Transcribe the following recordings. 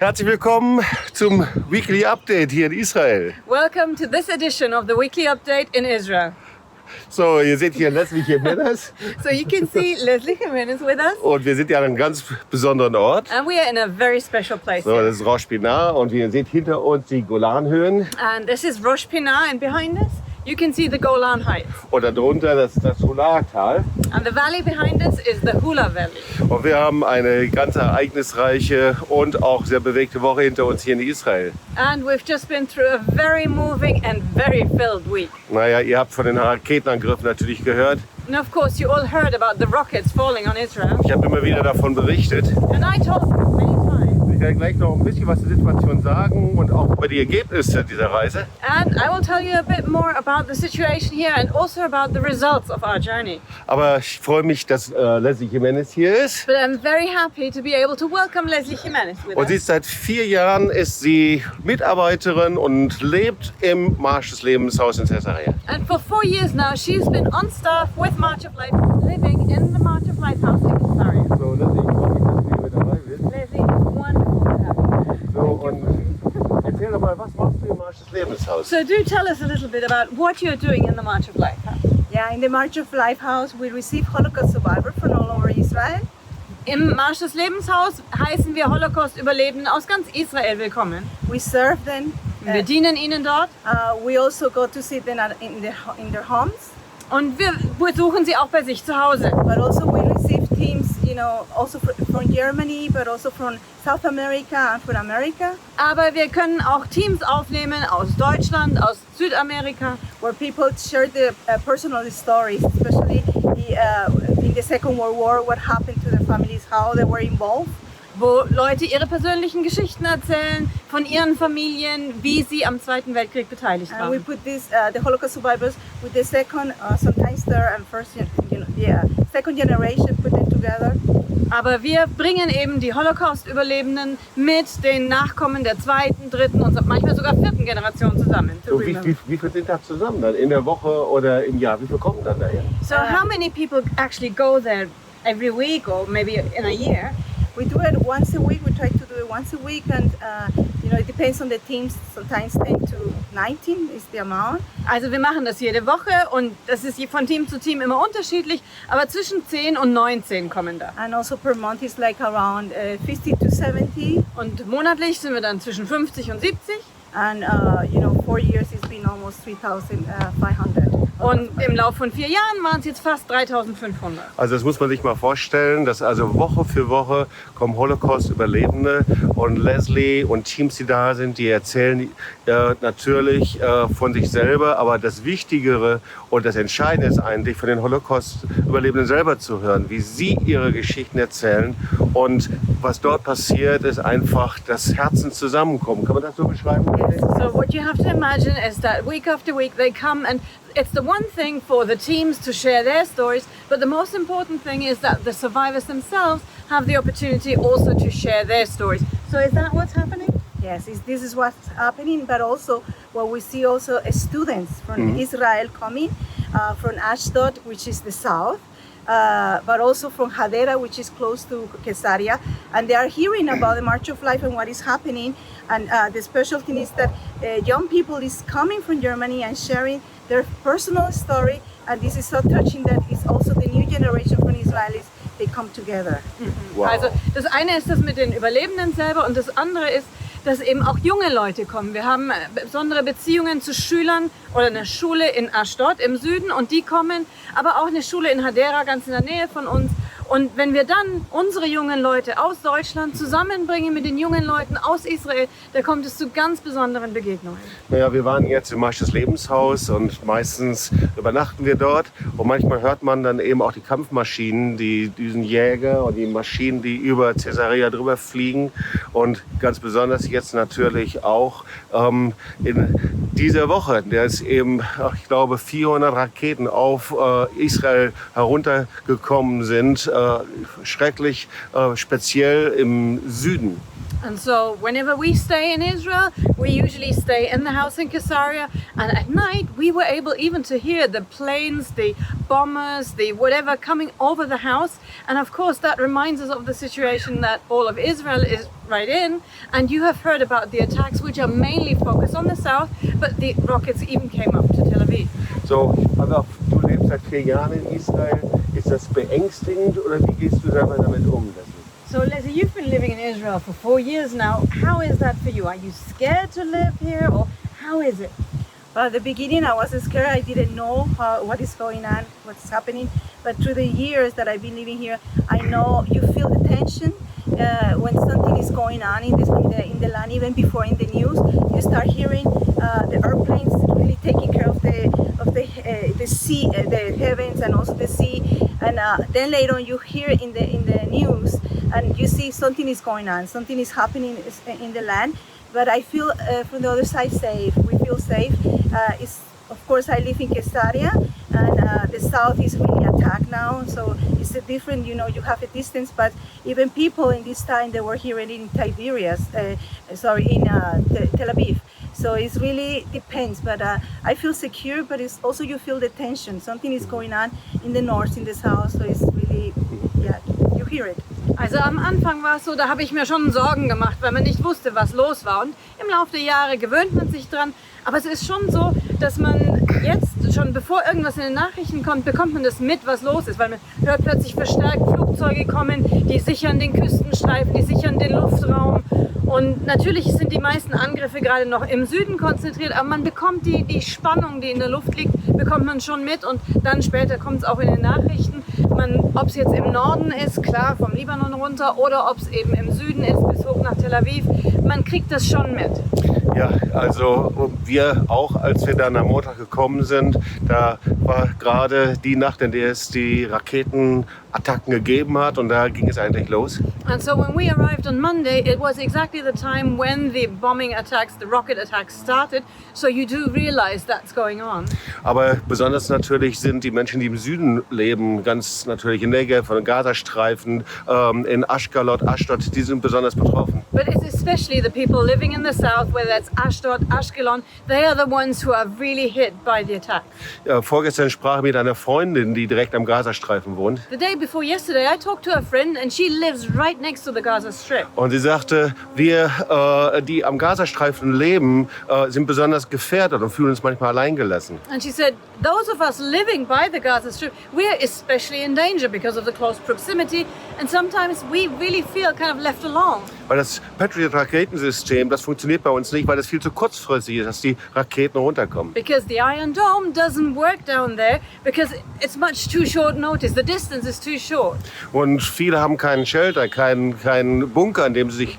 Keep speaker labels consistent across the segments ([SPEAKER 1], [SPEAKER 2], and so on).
[SPEAKER 1] Herzlich willkommen zum Weekly Update hier in Israel.
[SPEAKER 2] Welcome to this edition of the Weekly Update in Israel.
[SPEAKER 1] So, ihr seht hier Leslie Jimenez
[SPEAKER 2] So you can see Leslie Jimenez with us,
[SPEAKER 1] und wir sind ja an einem ganz besonderen Ort.
[SPEAKER 2] and we are in a very special place
[SPEAKER 1] So,
[SPEAKER 2] here.
[SPEAKER 1] das ist Rosh Pinar und wie ihr seht hinter uns die Golanhöhen
[SPEAKER 2] And this is Rosh Pinar, and behind us you can see the Golan Heights.
[SPEAKER 1] und darunter das Hular-Tal.
[SPEAKER 2] And the valley behind us is the Hula Valley.
[SPEAKER 1] Und wir haben eine ganz ereignisreiche und auch sehr bewegte Woche hinter uns hier in Israel.
[SPEAKER 2] And we've just been through a very moving and very filled week.
[SPEAKER 1] Naja, ihr habt von den Raketenangriffen natürlich gehört.
[SPEAKER 2] And of course you all heard about the rockets falling on Israel.
[SPEAKER 1] Ich habe immer wieder davon berichtet.
[SPEAKER 2] And I told you many times.
[SPEAKER 1] Ich werde gleich noch ein bisschen was zur Situation sagen und auch über die Ergebnisse dieser Reise.
[SPEAKER 2] And I will tell you a bit more about the situation here and also about the results of our journey.
[SPEAKER 1] Aber ich freue mich, dass Leslie Jimenez hier ist.
[SPEAKER 2] But I'm very happy to be able to welcome Leslie Jimenez with
[SPEAKER 1] Und sie
[SPEAKER 2] us.
[SPEAKER 1] ist seit 4 Jahren ist sie Mitarbeiterin und lebt im Marsch des Lebenshaus in Caesarea.
[SPEAKER 2] And for 4 years now, she's been on staff with March of Life, living in the March of Life house in Caesarea.
[SPEAKER 1] So, Leslie, ich freue mich, dass du hier mit dabei bist.
[SPEAKER 2] Leslie, it's wonderful to have you.
[SPEAKER 1] So, und erzähl doch mal, was machst du im Marsch des Lebenshaus?
[SPEAKER 2] So do tell us a little bit about what you're doing in the March of Life house.
[SPEAKER 3] Yeah, in the March of Life house, we receive Holocaust survivors from all over Israel.
[SPEAKER 2] Im Marsch des Lebenshaus heißen wir Holocaust-Überlebenden aus ganz Israel willkommen.
[SPEAKER 3] We serve them.
[SPEAKER 2] Wir dienen ihnen dort
[SPEAKER 3] We also go to see them in their homes.
[SPEAKER 2] und wir besuchen sie auch bei sich zu Hause.
[SPEAKER 3] But also we receive teams, also from Germany, but also from South America and from America,
[SPEAKER 2] Aber wir können auch Teams aufnehmen aus Deutschland, aus Südamerika,
[SPEAKER 3] where people share their personal stories, especially in the Second World War, what happened to their families, how they were involved.
[SPEAKER 2] wo Leute ihre persönlichen Geschichten erzählen von ihren Familien, wie sie am Zweiten Weltkrieg beteiligt
[SPEAKER 3] And we
[SPEAKER 2] waren.
[SPEAKER 3] put the Holocaust survivors with the second, sometimes third and first, second generation, put them together.
[SPEAKER 2] Aber wir bringen eben die Holocaust-Überlebenden mit den Nachkommen der zweiten, dritten und manchmal sogar vierten Generation zusammen. to
[SPEAKER 1] So, wie
[SPEAKER 2] remember.
[SPEAKER 1] viel sind da zusammen dann? In der Woche oder im Jahr? Wie viel kommen dann daher?
[SPEAKER 2] So how many people actually go there every week or maybe in a year?
[SPEAKER 3] We do it once a week. We try to do it once a week, and it depends on the teams. Sometimes 10 to 19 is the amount.
[SPEAKER 2] Also wir machen das jede Woche und das ist von Team zu Team immer unterschiedlich, aber zwischen 10 und 19 kommen da.
[SPEAKER 3] And also per month is like around 50 to 70.
[SPEAKER 2] Und monatlich sind wir dann zwischen 50 und 70.
[SPEAKER 3] And 4 years it's been almost 3,500.
[SPEAKER 2] Und im Laufe von 4 Jahren waren es jetzt fast 3.500.
[SPEAKER 1] Also das muss man sich mal vorstellen, dass also Woche für Woche kommen Holocaust-Überlebende und Leslie und Teams, die da sind, die erzählen natürlich von sich selber, aber das Wichtigere und das Entscheidende ist eigentlich von den Holocaust-Überlebenden selber zu hören, wie sie ihre Geschichten erzählen und was dort passiert, ist einfach das Herzen zusammenkommen. Kann man das so beschreiben?
[SPEAKER 2] So what you have to imagine is that week after week they come, and it's the one thing for the teams to share their stories, but the most important thing is that the survivors themselves have the opportunity also to share their stories. So is that what's happening?
[SPEAKER 3] Yes, this is what's happening, but also what we see also students from Israel coming from Ashdod, which is the south, but also from Hadera, which is close to Caesarea, and they are hearing about the March of Life and what is happening. And the special thing is that young people is coming from Germany and sharing their personal story, and this is so touching that it's also the new generation from Israelis. They come together.
[SPEAKER 1] Wow.
[SPEAKER 2] Also das eine ist das mit den Überlebenden selber und das andere ist, dass eben auch junge Leute kommen. Wir haben besondere Beziehungen zu Schülern oder einer Schule in Ashdod im Süden und die kommen, aber auch eine Schule in Hadera ganz in der Nähe von uns. Und wenn wir dann unsere jungen Leute aus Deutschland zusammenbringen mit den jungen Leuten aus Israel, da kommt es zu ganz besonderen Begegnungen.
[SPEAKER 1] Naja, wir waren jetzt im Marsch des Lebenshaus und meistens übernachten wir dort. Und manchmal hört man dann eben auch die Kampfmaschinen, die Düsenjäger und die Maschinen, die über Caesarea drüber fliegen. Und ganz besonders jetzt natürlich auch in dieser Woche, der ist eben, ich glaube, 400 Raketen auf Israel heruntergekommen sind. Schrecklich, speziell im Süden.
[SPEAKER 2] And so whenever we stay in Israel, we usually stay in the house in Caesarea. And at night, we were able even to hear the planes, the bombers, the whatever coming over the house. And of course, that reminds us of the situation that all of Israel is right in. And you have heard about the attacks, which are mainly focused on the south, but the rockets even came up to Tel Aviv.
[SPEAKER 1] So, also du lebst seit 4 Jahren in Israel. Ist das beängstigend oder wie gehst du selber damit um?
[SPEAKER 2] So Leslie, you've been living in Israel for 4 years now. How is that for you? Are you scared to live here, or how is it?
[SPEAKER 3] Well, at the beginning, I was scared. I didn't know what is going on, what's happening. But through the years that I've been living here, I know you feel the tension when something is going on in the land. Even before in the news, you start hearing the airplanes really taking care of the sea, the heavens, and also the sea. And then later on, you hear in the news, and you see something is going on, something is happening in the land. But I feel from the other side safe. We feel safe. Of course, I live in Caesarea, and the south is really attacked now. So it's a different, you have a distance. But even people in this time, they were here in Tiberias, in Tel Aviv. So it really depends. But I feel secure, but it's also you feel the tension. Something is going on in the north, in the south. So it's really, you hear it.
[SPEAKER 2] Also am Anfang war es so, da habe ich mir schon Sorgen gemacht, weil man nicht wusste, was los war. Und im Laufe der Jahre gewöhnt man sich dran. Aber es ist schon so, dass man jetzt schon, bevor irgendwas in den Nachrichten kommt, bekommt man das mit, was los ist. Weil man hört plötzlich verstärkt Flugzeuge kommen, die sichern den Küstenstreifen, die sichern den Luftraum. Und natürlich sind die meisten Angriffe gerade noch im Süden konzentriert, aber man bekommt die Spannung, die in der Luft liegt, bekommt man schon mit. Und dann später kommt es auch in den Nachrichten. Ob es jetzt im Norden ist, klar, vom Libanon runter, oder ob es eben im Süden ist, bis hoch nach Tel Aviv, man kriegt das schon mit.
[SPEAKER 1] Ja, also wir auch, als wir dann am Montag gekommen sind, da war gerade die Nacht, in der es die Raketenattacken gegeben hat, und da ging es eigentlich los.
[SPEAKER 2] And so when we arrived on Monday, it was exactly the time when the bombing attacks, the rocket attacks started. So you do realize that's going on.
[SPEAKER 1] Aber besonders natürlich sind die Menschen, die im Süden leben, ganz natürlich in Negev, von den Gazastreifen, in Ashkelon, Ashdod, die sind besonders betroffen.
[SPEAKER 2] But it's especially the people living in the south, whether it's Ashdod, Ashkelon, they are the ones who are really hit by the attack.
[SPEAKER 1] Ja, vorgestern sprach ich mit einer Freundin, die direkt am Gazastreifen wohnt.
[SPEAKER 2] The day before yesterday, I talked to a friend and she lives right next to the Gaza Strip.
[SPEAKER 1] Und sie sagte, wir, die am Gazastreifen leben, sind besonders gefährdet und fühlen uns manchmal alleingelassen.
[SPEAKER 2] And she said, those of us living by the Gaza Strip, we're especially in danger because of the close proximity, and sometimes we really feel kind of left alone.
[SPEAKER 1] Weil das Patriot-Raketensystem, das funktioniert bei uns nicht, weil es viel zu kurzfristig ist, dass die Raketen runterkommen.
[SPEAKER 2] Because the Iron Dome doesn't work down there because it's much too short notice. The distance is too short.
[SPEAKER 1] Und viele haben keinen Shelter, keinen Bunker, in dem sie sich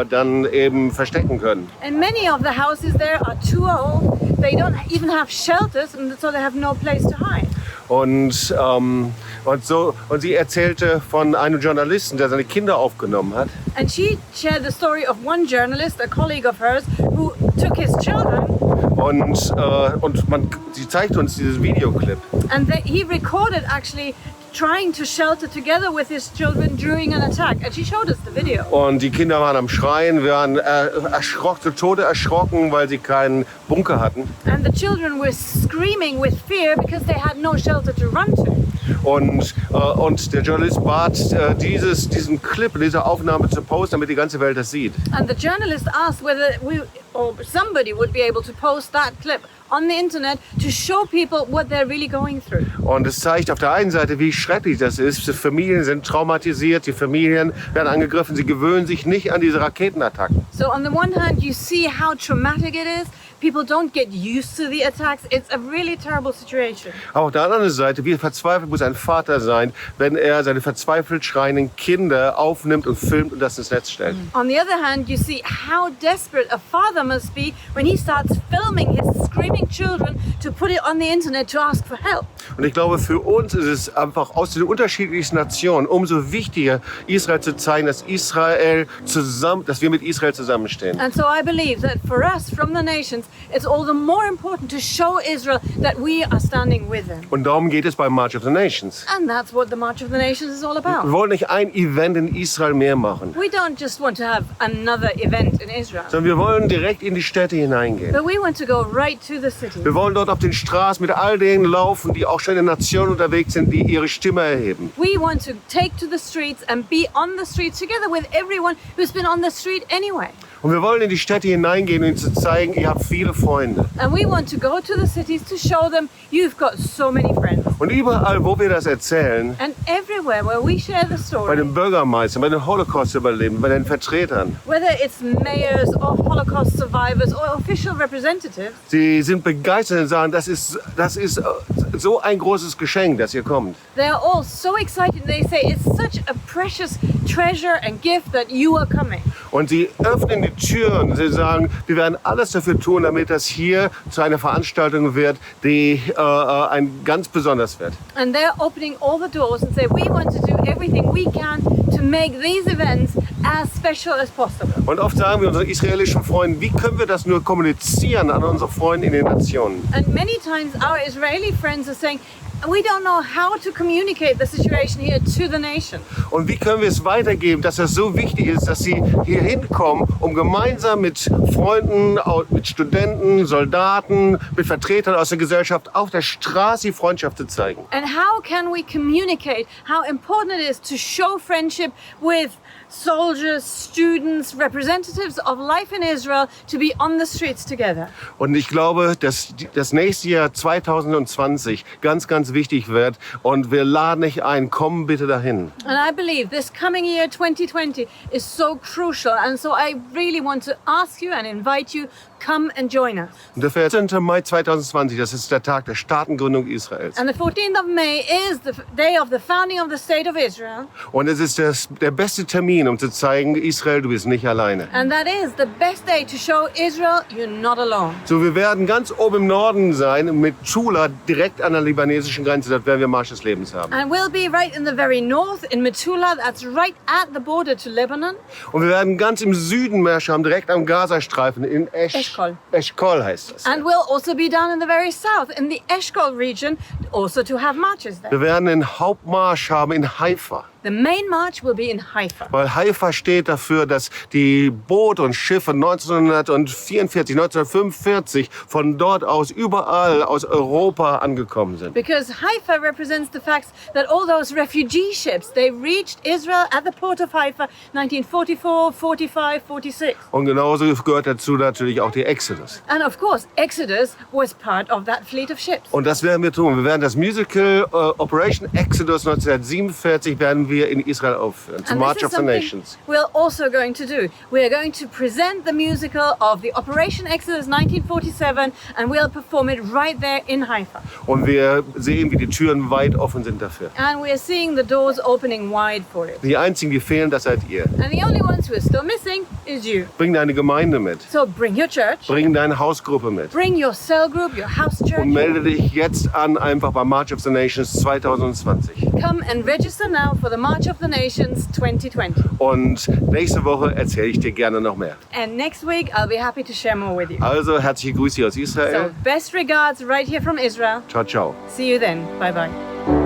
[SPEAKER 1] dann eben verstecken können.
[SPEAKER 2] And many of the houses there are too old. They don't even have shelters, and so they have no place to hide.
[SPEAKER 1] Und sie erzählte von einem Journalisten, der seine Kinder aufgenommen hat.
[SPEAKER 2] And she shared the story of one journalist, a colleague of hers, who took his children.
[SPEAKER 1] Und sie zeigte uns dieses Videoclip.
[SPEAKER 2] And he recorded actually trying to shelter together with his children during an attack. And she showed us the video.
[SPEAKER 1] Und die Kinder waren am Schreien, waren zu Tode erschrocken, weil sie keinen Bunker hatten.
[SPEAKER 2] And the children were screaming with fear because they had no shelter to run to.
[SPEAKER 1] Und der Journalist bat, diesen Clip, diese Aufnahme zu posten, damit die ganze Welt das sieht.
[SPEAKER 2] And the journalist asked whether we or somebody would be able to post that clip on the internet to show people what they're really going through.
[SPEAKER 1] Und es zeigt auf der einen Seite, wie schrecklich das ist. Die Familien sind traumatisiert, die Familien werden angegriffen, sie gewöhnen sich nicht an diese Raketenattacken.
[SPEAKER 2] So on the one hand, you see how traumatic it is. People don't get used to the attacks. It's a really terrible situation.
[SPEAKER 1] Aber auf der anderen Seite, wie verzweifelt muss ein Vater sein, wenn er seine verzweifelt schreienden Kinder aufnimmt und filmt und das ins Netz stellt.
[SPEAKER 2] On the other hand, you see how desperate a father must be when he starts filming his screaming children to put it on the internet to ask for help.
[SPEAKER 1] Und ich glaube, für uns ist es einfach aus den unterschiedlichsten Nationen umso wichtiger, Israel zu zeigen, dass wir mit Israel zusammenstehen.
[SPEAKER 2] And so I believe that for us from the nations, it's all the more important to show Israel that we are standing with them.
[SPEAKER 1] Und darum geht es beim March of the Nations.
[SPEAKER 2] And that's what the March of the Nations is all
[SPEAKER 1] Wir
[SPEAKER 2] about.
[SPEAKER 1] wollen nicht ein Event in Israel mehr machen,
[SPEAKER 2] We don't just want to have another event in Israel,
[SPEAKER 1] sondern wir wollen direkt in die Städte hineingehen.
[SPEAKER 2] but we want to go right to the city.
[SPEAKER 1] Wir wollen dort auf den Straßen mit all denen laufen, die auch schon in Nationen unterwegs sind, die ihre Stimme erheben.
[SPEAKER 2] We want to take to the streets and be on the streets together with everyone who's been on the street anyway.
[SPEAKER 1] Und wir wollen in die Städte hineingehen, um ihnen zu zeigen, ihr habt viele Freunde.
[SPEAKER 2] And we want to go to the cities to show them you've got so many friends.
[SPEAKER 1] Und überall, wo wir das erzählen,
[SPEAKER 2] And everywhere where we share the
[SPEAKER 1] bei
[SPEAKER 2] story,
[SPEAKER 1] den Bürgermeistern, bei den Holocaust-Überlebenden, bei den Vertretern,
[SPEAKER 2] whether it's mayors or Holocaust survivors or official representatives,
[SPEAKER 1] sie sind begeistert und sagen, das ist so ein großes Geschenk, dass ihr kommt.
[SPEAKER 2] they are all so excited. They say it's such a precious treasure and gift that you are coming.
[SPEAKER 1] Und sie öffnen die Türen. Sie sagen, wir werden alles dafür tun, damit das hier zu einer Veranstaltung wird, die ein ganz besonders wird.
[SPEAKER 2] And they're opening all the doors and say, we want to do everything we can to make these events as special as possible.
[SPEAKER 1] Und oft sagen wir unseren israelischen Freunden, wie können wir das nur kommunizieren an unsere Freunde in den Nationen?
[SPEAKER 2] And many times our Israeli friends are saying, we don't know how to communicate the situation here to the nation.
[SPEAKER 1] Und wie können wir es weitergeben, dass das so wichtig ist, dass sie hier hinkommen, um gemeinsam mit Freunden, mit Studenten, Soldaten, mit Vertretern aus der Gesellschaft auf der Straße die Freundschaft zu zeigen.
[SPEAKER 2] And how can we communicate how important it is to show friendship with soldiers, students, representatives of life in Israel to be on the streets together?
[SPEAKER 1] Und ich glaube, dass das nächste Jahr 2020 ganz, ganz wichtig wird. Und wir laden dich ein, komm bitte dahin.
[SPEAKER 2] And I believe this coming year 2020 is so crucial, and so I really want to ask you and invite you, come and join us.
[SPEAKER 1] Und der 14. Mai 2020, das ist der Tag der Staatengründung Israels.
[SPEAKER 2] And the 14th of May is the day of the founding of the State of Israel.
[SPEAKER 1] Und es ist der beste Termin, um zu zeigen, Israel, du bist nicht alleine.
[SPEAKER 2] And that is the best day to show Israel you're not alone.
[SPEAKER 1] So, wir werden ganz oben im Norden sein, mit Tula, direkt an der libanesischen Grenze. Dort werden wir Marsch des Lebens haben.
[SPEAKER 2] And we'll be right in the very north, in Metula, that's right at the border to Lebanon.
[SPEAKER 1] Und wir werden ganz im Süden Märsche haben, direkt am Gazastreifen, in
[SPEAKER 2] Eshkol.
[SPEAKER 1] Eshkol heißt das.
[SPEAKER 2] And we'll also be down in the very south, in the Eshkol region, also to have marches there.
[SPEAKER 1] Wir werden einen Hauptmarsch haben in Haifa.
[SPEAKER 2] The main march will be in Haifa.
[SPEAKER 1] Weil Haifa steht dafür, dass die Boote und Schiffe 1945 von dort aus überall aus Europa angekommen sind.
[SPEAKER 2] Because Haifa represents the fact that all those refugee ships, they reached Israel at the port of Haifa 1944, 45, 46.
[SPEAKER 1] Und genauso gehört dazu natürlich auch die Exodus.
[SPEAKER 2] And of course, Exodus was part of that fleet of ships.
[SPEAKER 1] Und das werden wir tun. Wir werden das Musical Operation Exodus 1947 werden wir in Israel aufführen, zum
[SPEAKER 2] And
[SPEAKER 1] March
[SPEAKER 2] this
[SPEAKER 1] of
[SPEAKER 2] is
[SPEAKER 1] the
[SPEAKER 2] something
[SPEAKER 1] Nations.
[SPEAKER 2] we're also going to do. We are going to present the musical of the Operation Exodus 1947 and we'll perform it right there in Haifa.
[SPEAKER 1] Und wir sehen, wie die Türen weit offen sind dafür.
[SPEAKER 2] And we are seeing the doors opening wide for it.
[SPEAKER 1] Die einzigen, die fehlen, das seid ihr.
[SPEAKER 2] And the only ones who are still missing is you.
[SPEAKER 1] Bring deine Gemeinde mit.
[SPEAKER 2] So bring your church,
[SPEAKER 1] Bring deine Hausgruppe mit.
[SPEAKER 2] bring your cell group, your house church.
[SPEAKER 1] Und melde dich jetzt an, einfach beim March of the Nations 2020.
[SPEAKER 2] Come and register now for the March of the Nations 2020.
[SPEAKER 1] Und nächste Woche erzähle ich dir gerne noch mehr.
[SPEAKER 2] And next week, I'll be happy to share more with you.
[SPEAKER 1] Also herzliche Grüße aus
[SPEAKER 2] So,
[SPEAKER 1] Israel.
[SPEAKER 2] best regards right here from Israel.
[SPEAKER 1] Ciao, ciao.
[SPEAKER 2] See you then. Bye bye.